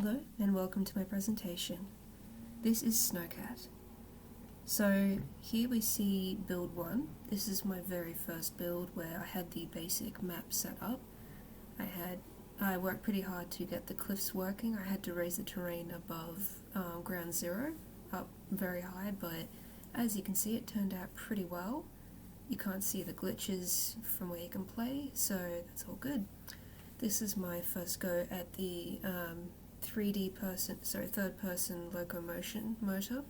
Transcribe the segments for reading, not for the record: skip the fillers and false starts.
Hello and welcome to my presentation. This is SNOWCAT. So here we see build 1. This is my very first build where I had the basic map set up. I worked pretty hard to get the cliffs working. I had to raise the terrain above ground zero, up very high, but as you can see it turned out pretty well. You can't see the glitches from where you can play, so that's all good. This is my first go at the third person locomotion motor.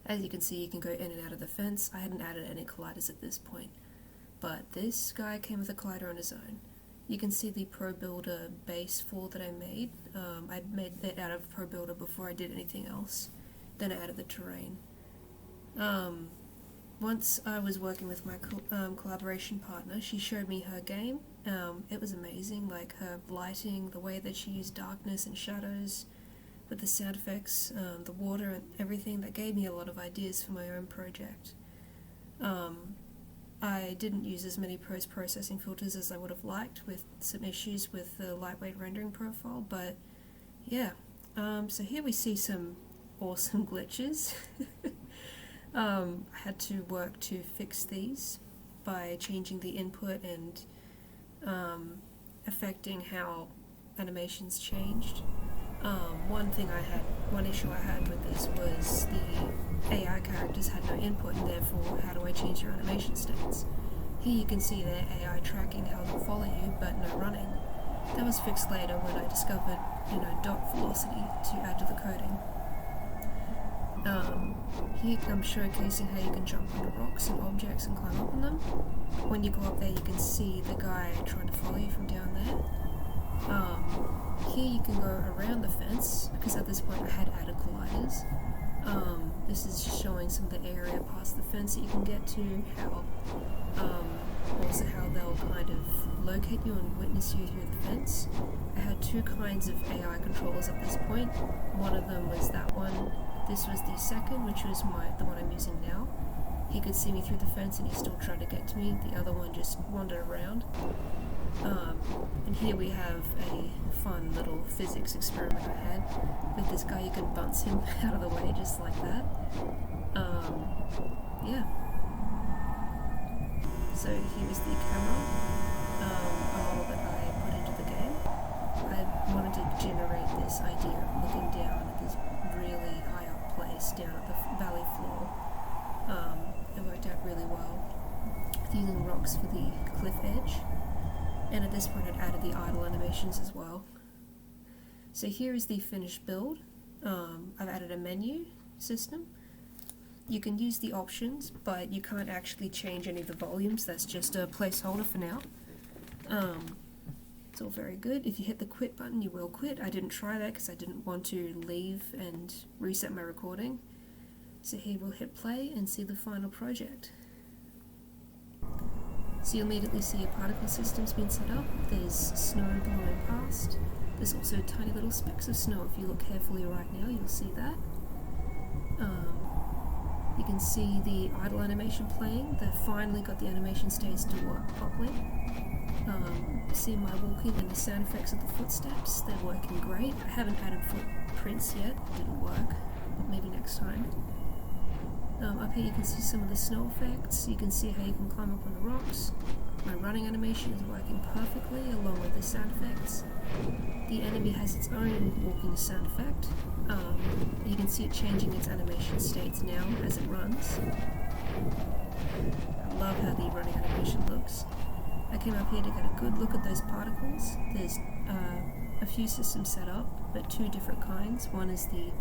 As you can see, you can go in and out of the fence. I hadn't added any colliders at this point, but this guy came with a collider on his own. You can see the Pro Builder base floor that I made. I made it out of Pro Builder before I did anything else. Then I added the terrain. Once I was working with my collaboration partner, she showed me her game. It was amazing, like her lighting, the way that she used darkness and shadows with the sound effects, the water and everything. That gave me a lot of ideas for my own project. I didn't use as many post-processing filters as I would have liked, with some issues with the lightweight rendering profile, but yeah. So here we see some awesome glitches. I had to work to fix these by changing the input and affecting how animations changed. One issue I had with this was the AI characters had no input, and therefore how do I change their animation states? Here you can see their AI tracking how they'll follow you, but no running. That was fixed later when I discovered, dot velocity to add to the coding. Here I'm showcasing how you can jump onto rocks and objects and climb up on them. When you go up there you can see the guy trying to follow you from down there. Here you can go around the fence, because at this point I had added colliders. This is just showing some of the area past the fence that you can get to, also how they'll kind of locate you and witness you through the fence. I had two kinds of AI controllers at this point. One of them was that one. This was the second, which was the one I'm using now. He could see me through the fence and he still tried to get to me. The other one just wandered around. And here we have a fun little physics experiment I had with this guy. You can bounce him out of the way just like that. Yeah. So here's the camera, a model that I put into the game. I wanted to generate this idea of looking down at this really high up place down at the valley floor. It worked out really well with using rocks for the cliff edge. And at this point I'd added the idle animations as well. So here is the finished build. I've added a menu system. You can use the options, but you can't actually change any of the volumes. That's just a placeholder for now. It's all very good. If you hit the quit button, you will quit. I didn't try that because I didn't want to leave and reset my recording. So here we'll hit play and see the final project. So you'll immediately see a particle system's been set up. There's snow blowing past. There's also tiny little specks of snow. If you look carefully right now, you'll see that. You can see the idle animation playing. They finally got the animation states to work properly. See my walking and the sound effects of the footsteps. They're working great. I haven't added footprints yet. It didn't work, but maybe next time. Up here you can see some of the snow effects. You can see how you can climb up on the rocks. My running animation is working perfectly along with the sound effects. The enemy has its own walking sound effect. You can see it changing its animation states now as it runs. I love how the running animation looks. I came up here to get a good look at those particles. There's a few systems set up, but two different kinds. One is the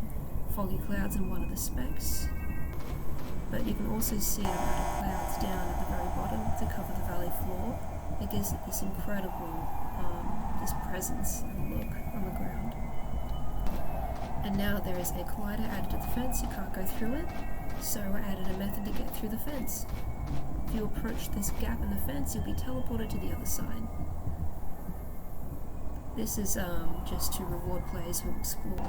foggy clouds and one of the specks. But you can also see a lot of clouds down at the very bottom to cover the valley floor. It gives it this incredible this presence and look on the ground. And now there is a collider added to the fence. You can't go through it, so I added a method to get through the fence. If you approach this gap in the fence, you'll be teleported to the other side. This is just to reward players who explore.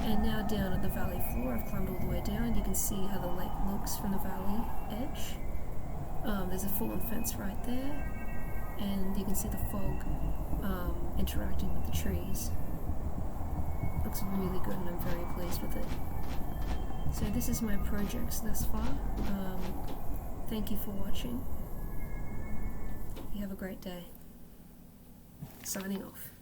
And now down at the valley floor, I've climbed all the way down. You can see how the lake looks from the valley edge. There's a fallen fence right there. and you can see the fog interacting with the trees. Looks really good and I'm very pleased with it. So this is my projects thus far. Thank you for watching. You have a great day. Signing off.